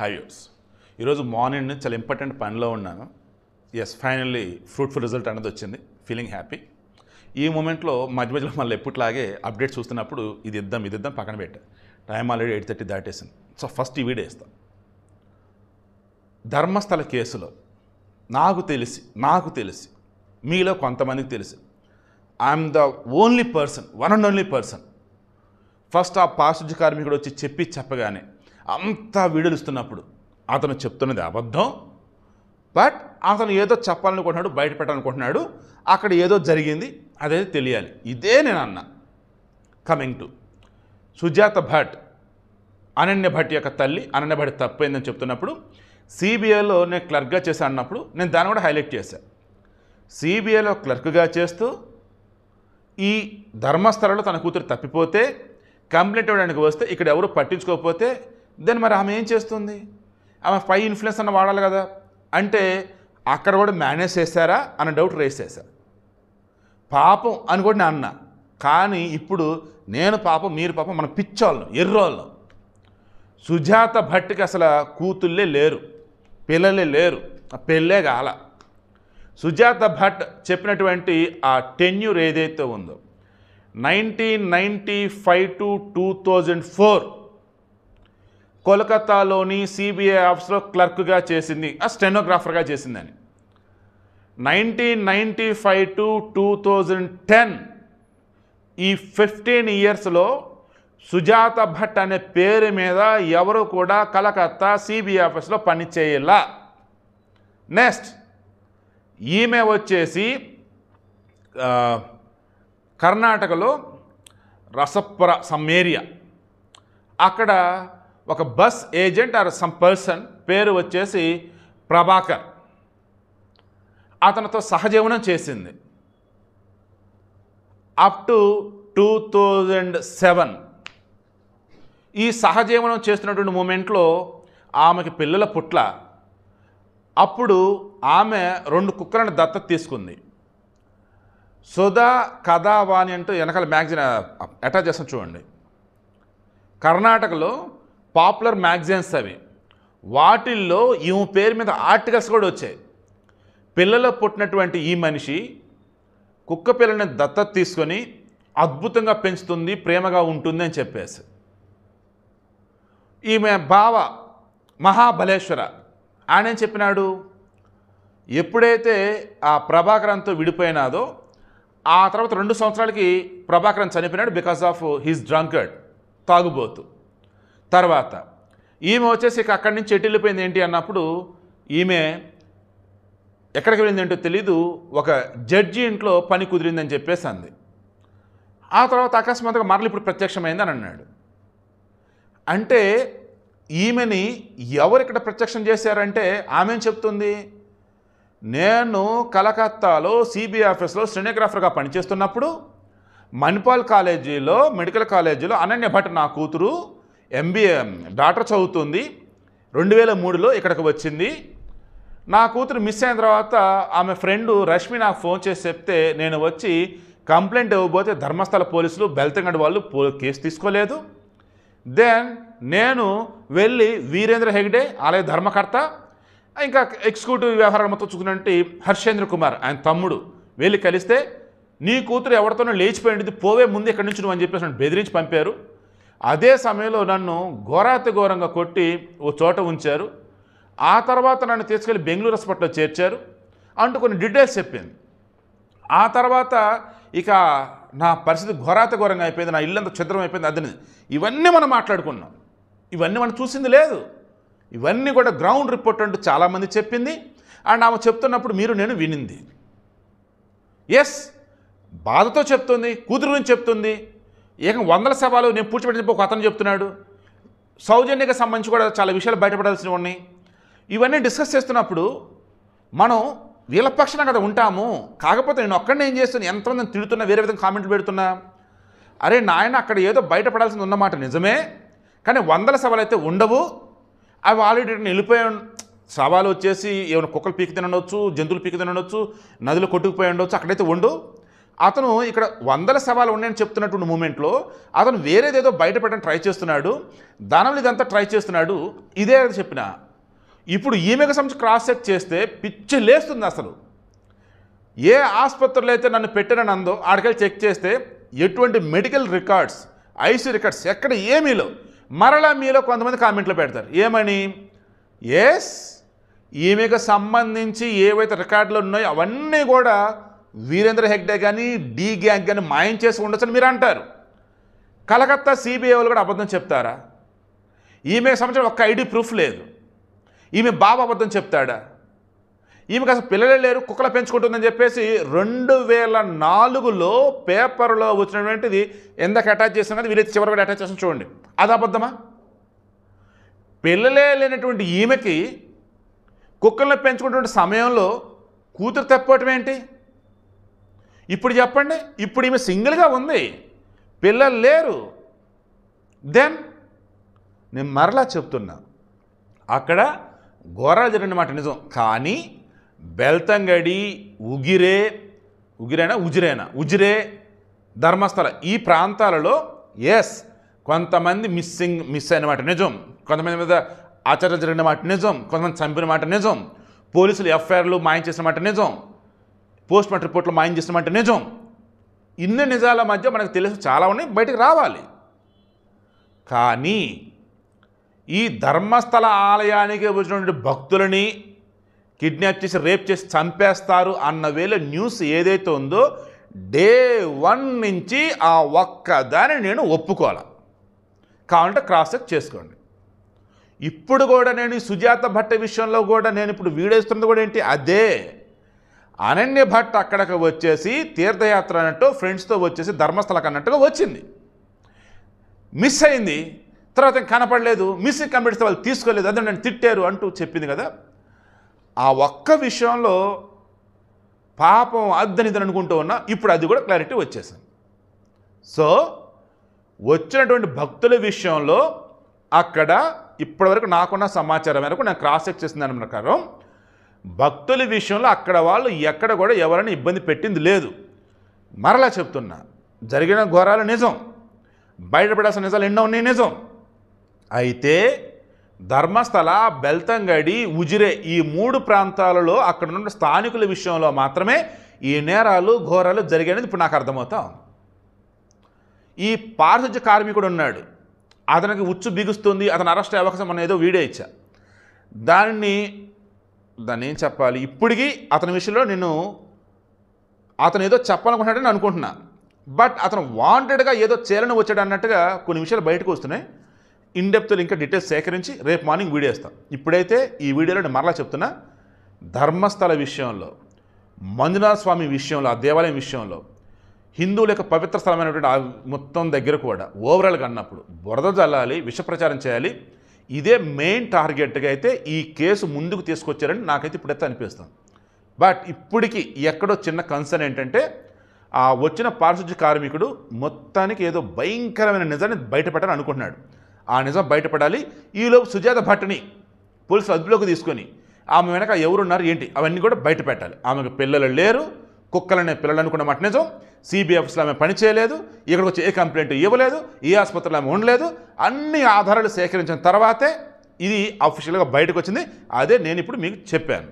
High views. ఈరోజు morning చాలా important పనిలో ఉన్నాను. ఎస్, ఫైనల్లీ ఫ్రూట్ఫుల్ రిజల్ట్ అనేది వచ్చింది. Feeling happy. ఈ మూమెంట్లో మధ్య మధ్యలో మళ్ళీ ఎప్పటిలాగే అప్డేట్ చూస్తున్నప్పుడు ఇది ఇద్దాం పక్కన పెట్టా. Time already 8:30 దాటేసింది. సో ఫస్ట్ ఈ వీడియో ఇస్తాం. ధర్మస్థల కేసులో నాకు తెలిసి మీలో కొంతమందికి తెలిసి I'm the only person, one and only person. First ఆ పారిశుద్ధ్య కార్మికుడు వచ్చి చెప్పగానే అంతా వీడియోలు ఇస్తున్నప్పుడు అతను చెప్తున్నది అబద్ధం, బట్ అతను ఏదో చెప్పాలనుకుంటున్నాడు, బయట పెట్టాలనుకుంటున్నాడు, అక్కడ ఏదో జరిగింది, అదే తెలియాలి. ఇదే నేను అన్నా. కమింగ్ టు సుజాత భట్, అనన్య భట్ యొక్క తల్లి. అనన్య భట్ తప్పైందని చెప్తున్నప్పుడు సిబిఐలో నేను క్లర్క్గా చేశాను అన్నప్పుడు నేను దాన్ని కూడా హైలైట్ చేశాను. సిబిఐలో క్లర్క్గా చేస్తూ ఈ ధర్మస్థలలో తన కూతురు తప్పిపోతే కంప్లైంట్ ఇవ్వడానికి వస్తే ఇక్కడ ఎవరు పట్టించుకోకపోతే దెన్ మరి ఆమె ఏం చేస్తుంది? ఆమె పై ఇన్ఫ్లుయెన్స్ అన్న వాడాలి కదా. అంటే అక్కడ కూడా మేనేజ్ చేశారా అన్న డౌట్ రేస్ చేశారు. పాపం అని కూడా నేను అన్నా. కానీ ఇప్పుడు నేను పాపం, మీరు పాపం, మన పిచ్చోళ్ళం, ఎర్రోళ్ళం. సుజాత భట్కి అసలు కూతుళ్ళే లేరు, పిల్లలే లేరు, పెళ్ళే కాల. సుజాత భట్ చెప్పినటువంటి ఆ టెన్యూర్ ఏదైతే ఉందో 1995 to 2004 కోల్కతాలోని సిబిఐ ఆఫీస్లో క్లర్క్గా చేసింది, ఆ స్టెనోగ్రాఫర్గా చేసిందని. 1995 to 2010 ఈ 15 ఇయర్స్లో సుజాత భట్ అనే పేరు మీద ఎవరు కూడా కలకత్తా సిబిఐ ఆఫీస్లో పనిచేయాల. నెక్స్ట్ ఈమె వచ్చేసి కర్ణాటకలో రసపుర సమ్ ఏరియా, అక్కడ ఒక bus agent or some person పేరు వచ్చేసి ప్రభాకర్, అతనితో సహజీవనం చేసింది అప్ టు 2007. ఈ సహజీవనం చేస్తున్నటువంటి మూమెంట్లో ఆమెకి పిల్లల పుట్ల. అప్పుడు ఆమె 2 కుక్కలను దత్తత తీసుకుంది. సుధా కథావాణి అంటూ వెనకాల మ్యాగజైన్ అటాచ్ చేస్తాం చూడండి. కర్ణాటకలో పాపులర్ మ్యాగజైన్స్ అవి. వాటిల్లో ఈమె పేరు మీద ఆర్టికల్స్ కూడా వచ్చాయి. పిల్లలు పుట్టినటువంటి ఈ మనిషి కుక్క పిల్లని దత్తత తీసుకొని అద్భుతంగా పెంచుతుంది, ప్రేమగా ఉంటుంది అని చెప్పేసి. ఈమె బావ మహాబలేశ్వర ఆయన ఏం చెప్పినాడు? ఎప్పుడైతే ఆ ప్రభాకరంతో విడిపోయినాదో ఆ తర్వాత 2 సంవత్సరాలకి ప్రభాకరన్ చనిపోయినాడు బికాస్ ఆఫ్ హిస్ డ్రంకర్డ్, తాగుబోతు. తర్వాత ఈమె వచ్చేసి ఇక అక్కడి నుంచి ఎటు వెళ్ళిపోయింది ఏంటి అన్నప్పుడు ఈమె ఎక్కడికి వెళ్ళింది ఏంటో తెలీదు, ఒక జడ్జి ఇంట్లో పని కుదిరిందని చెప్పేసి అంది. ఆ తర్వాత అకస్మాత్తుగా మరలు ఇప్పుడు ప్రత్యక్షమైంది అని అన్నాడు. అంటే ఈమెని ఎవరు ఇక్కడ ప్రత్యక్షం చేశారంటే ఆమె ఏం చెప్తుంది? నేను కలకత్తాలో సిబిఐ ఆఫీస్లో స్టెనోగ్రాఫర్గా పనిచేస్తున్నప్పుడు మణిపాల్ కాలేజీలో, మెడికల్ కాలేజీలో అనన్య భట్ నా కూతురు MBA డాక్టర్ చదువుతుంది. 2003లో ఇక్కడికి వచ్చింది. నా కూతురు మిస్ అయిన తర్వాత ఆమె ఫ్రెండు రష్మి నాకు ఫోన్ చేసి చెప్తే నేను వచ్చి కంప్లైంట్ ఇవ్వబోతే ధర్మస్థల పోలీసులు బెల్తంగడ్ వాళ్ళు కేసు తీసుకోలేదు. దెన్ నేను వెళ్ళి వీరేంద్ర హెగ్డే ఆలయ ధర్మకర్త, ఇంకా ఎగ్జిక్యూటివ్ వ్యవహారాలు మొత్తం చూసుకున్నట్టు హర్షేంద్ర కుమార్ ఆయన తమ్ముడు వెళ్ళి కలిస్తే నీ కూతురు ఎవరితోనో లేచిపోయింది, పోవే ముందు ఇక్కడి నుంచి నువ్వు అని చెప్పేసి నన్ను బెదిరించి పంపారు. అదే సమయంలో నన్ను ఘోరంగా కొట్టి ఓ చోట ఉంచారు. ఆ తర్వాత నన్ను తీసుకెళ్ళి బెంగళూరు హాస్పిటల్లో చేర్చారు అంటూ కొన్ని డీటెయిల్స్ చెప్పింది. ఆ తర్వాత ఇక నా పరిస్థితి ఘోరంగా అయిపోయింది, నా ఇల్లంతా ఛిద్రం అయిపోయింది. అదని ఇవన్నీ మనం మాట్లాడుకున్నాం. ఇవన్నీ మనం చూసింది లేదు. ఇవన్నీ కూడా గ్రౌండ్ రిపోర్ట్ అంటూ చాలామంది చెప్పింది. అండ్ ఆమె చెప్తున్నప్పుడు మీరు నేను వినింది. ఎస్, బాధతో చెప్తుంది, కూతురు గురించి చెప్తుంది. ఏకం 100 సవాలు నేను పూడ్చిపెట్టి ఒక అతను చెప్తున్నాడు. సౌజన్యకి సంబంధించి కూడా చాలా విషయాలు బయటపడాల్సినవి ఉన్నాయి. ఇవన్నీ డిస్కస్ చేస్తున్నప్పుడు మనం వీళ్ళ పక్షాన కదా ఉంటాము. కాకపోతే నేను ఒక్కడిని ఏం చేస్తున్నా, ఎంతమందిని తిడుతున్నా, వేరే విధంగా కామెంట్లు పెడుతున్నా. అరే నాయన, అక్కడ ఏదో బయటపడాల్సింది ఉన్నమాట నిజమే, కానీ 100 సవాలు అయితే ఉండవు. అవి ఆల్రెడీ వెళ్ళిపోయి సవాలు వచ్చేసి ఏమైనా కుక్కలు పీకి తినవచ్చు, జంతువులు పీకి తినవచ్చు, నదులు కొట్టుకుపోయి ఉండవచ్చు, అక్కడైతే ఉండు. అతను ఇక్కడ వందల శవాలు ఉన్నాయని చెప్తున్నటువంటి మూమెంట్లో అతను వేరేదేదో బయట పెట్టడం ట్రై చేస్తున్నాడు, దానివల్ల ఇదంతా ట్రై చేస్తున్నాడు. ఇదే చెప్పిన ఇప్పుడు ఈమెకు సంబంధించి క్రాస్ చెక్ చేస్తే పిచ్చి లేస్తుంది. అసలు ఏ ఆసుపత్రిలో అయితే నన్ను పెట్టానని అందో ఆడికెళ్ళి చెక్ చేస్తే ఎటువంటి మెడికల్ రికార్డ్స్, ఐసీ రికార్డ్స్ ఎక్కడ ఏమీలో. మరలా మీలో కొంతమంది కామెంట్లు పెడతారు ఏమని, ఎస్ ఈమెకు సంబంధించి ఏవైతే రికార్డులు ఉన్నాయో అవన్నీ కూడా వీరేంద్ర హెగ్డే కానీ డి గ్యాంగ్ కానీ మాయం చేసి ఉండొచ్చని మీరు అంటారు. కలకత్తా సిబిఐ వాళ్ళు కూడా అబద్ధం చెప్తారా? ఈమెకు సంబంధించిన ఒక్క ఐడి ప్రూఫ్ లేదు. ఈమె బాబు అబద్ధం చెప్తాడా? ఈమెకు అసలు పిల్లలే లేరు, కుక్కలు పెంచుకుంటుందని చెప్పేసి 2004లో పేపర్లో వచ్చినటువంటిది ఎందుకు అటాచ్ చేసిన కదా వీలైతే చివరి కూడా అటాచ్ చేసిన చూడండి. అది అబద్ధమా? పిల్లలే లేనటువంటి ఈమెకి కుక్కలను పెంచుకున్నటువంటి సమయంలో కూతురు తప్పటం ఏంటి? ఇప్పుడు చెప్పండి. ఇప్పుడు ఈమె సింగిల్గా ఉంది, పిల్లలు లేరు. దెన్ నేను మరలా చెప్తున్నా, అక్కడ ఘోరాలు జరిగిన మాట నిజం. కానీ బెల్తంగడి, ఉజిరే, ధర్మస్థల ఈ ప్రాంతాలలో ఎస్ కొంతమంది మిస్ అయిన మాట నిజం, కొంతమంది మీద ఆచరణ జరిగిన మాట నిజం, కొంతమంది చంపిన మాట నిజం, పోలీసులు ఎఫ్ఐఆర్లు మాయం చేసిన మాట నిజం, పోస్ట్ మార్టం రిపోర్ట్లు మాయం చేసిన మాట నిజం. ఇన్ని నిజాల మధ్య మనకు తెలుసు చాలా ఉన్నాయి, బయటకు రావాలి. కానీ ఈ ధర్మస్థల ఆలయానికి వచ్చినటువంటి భక్తులని కిడ్నాప్ చేసి రేప్ చేసి చంపేస్తారు అన్న వేళ న్యూస్ ఏదైతే ఉందో డే 1 నుంచి ఆ ఒక్కదాన్ని నేను ఒప్పుకోవాలి. కావాలంటే క్రాస్ చెక్ చేసుకోండి. ఇప్పుడు కూడా నేను ఈ సుజాత భట్ విషయంలో కూడా నేను ఇప్పుడు వీడియో ఇస్తున్నది కూడా ఏంటి, అదే అనన్య భట్ అక్కడికి వచ్చేసి తీర్థయాత్ర అన్నట్టు ఫ్రెండ్స్తో వచ్చేసి ధర్మస్థలకు అన్నట్టుగా వచ్చింది, మిస్ అయింది, తర్వాత కనపడలేదు, మిస్సింగ్ కంప్లీట్స్ వాళ్ళు తీసుకోలేదు, అదే నన్ను తిట్టారు అంటూ చెప్పింది కదా. ఆ ఒక్క విషయంలో పాపం అద్దనిదని అనుకుంటూ ఉన్నా, ఇప్పుడు అది కూడా క్లారిటీ వచ్చేసింది. సో వచ్చినటువంటి భక్తుల విషయంలో అక్కడ ఇప్పటివరకు నాకున్న సమాచారం మేరకు నేను క్రాస్ చెక్ చేసిన దాని ప్రకారం భక్తుల విషయంలో అక్కడ వాళ్ళు ఎక్కడ కూడా ఎవరైనా ఇబ్బంది పెట్టింది లేదు. మరలా చెప్తున్నా, జరిగిన ఘోరాలు నిజం, బయటపడాల్సిన నిజాలు ఎన్నో ఉన్నాయి నిజం. అయితే ధర్మస్థల, బెల్తంగడి, ఉజిరే ఈ 3 ప్రాంతాలలో అక్కడ ఉన్న స్థానికుల విషయంలో మాత్రమే ఈ నేరాలు ఘోరాలు జరిగాయనేది ఇప్పుడు నాకు అర్థమవుతా ఉంది. ఈ పారిశుధ్య కార్మికుడు ఉన్నాడు, అతనికి ఉచ్చు బిగుస్తుంది, అతను అరెస్ట్ అయ్యే అవకాశం మనం ఏదో వీడియో ఇచ్చా. దాన్ని ఏం చెప్పాలి, ఇప్పటికీ అతని విషయంలో నేను అతను ఏదో చెప్పాలనుకుంటున్నాడని అనుకుంటున్నా. బట్ అతను వాంటెడ్గా ఏదో చేయాలని వచ్చాడు అన్నట్టుగా కొన్ని విషయాలు బయటకు వస్తున్నాయి. ఇన్డెప్త్లో ఇంకా డీటెయిల్స్ సేకరించి రేపు మార్నింగ్ వీడియో ఇస్తాం. ఇప్పుడైతే ఈ వీడియోలో నేను మరలా చెప్తున్నా, ధర్మస్థల విషయంలో, మంజునాథ స్వామి విషయంలో, ఆ దేవాలయం విషయంలో, హిందువుల యొక్క పవిత్ర స్థలమైనటువంటి ఆ మొత్తం దగ్గర కూడా ఓవరాల్గా అన్నప్పుడు బురద జల్లాలి, విష ప్రచారం చేయాలి, ఇదే మెయిన్ టార్గెట్గా అయితే ఈ కేసు ముందుకు తీసుకొచ్చారని నాకైతే ఇప్పుడైతే అనిపిస్తుంది. బట్ ఇప్పటికీ ఎక్కడో చిన్న కన్సర్న్ ఏంటంటే ఆ వచ్చిన పారిశుధ్య కార్మికుడు మొత్తానికి ఏదో భయంకరమైన నిజాన్ని బయటపెట్టాలని అనుకుంటున్నాడు. ఆ నిజం బయటపడాలి. ఈలోపు సుజాత భట్ని పోలీసులు అదుపులోకి తీసుకొని ఆమె వెనక ఎవరున్నారు ఏంటి అవన్నీ కూడా బయట పెట్టాలి. ఆమెకు పిల్లలు లేరు, కుక్కలనే పిల్లలు అనుకున్న మాట నిజం, సిబిఐ ఆఫీస్లో ఆమె పని చేయలేదు, ఇక్కడికి వచ్చి ఏ కంప్లైంట్ ఇవ్వలేదు, ఏ ఆసుపత్రిలో ఆమె ఉండలేదు. అన్ని ఆధారాలు సేకరించిన తర్వాతే ఇది అఫీషియల్గా బయటకు వచ్చింది. అదే నేను ఇప్పుడు మీకు చెప్పాను.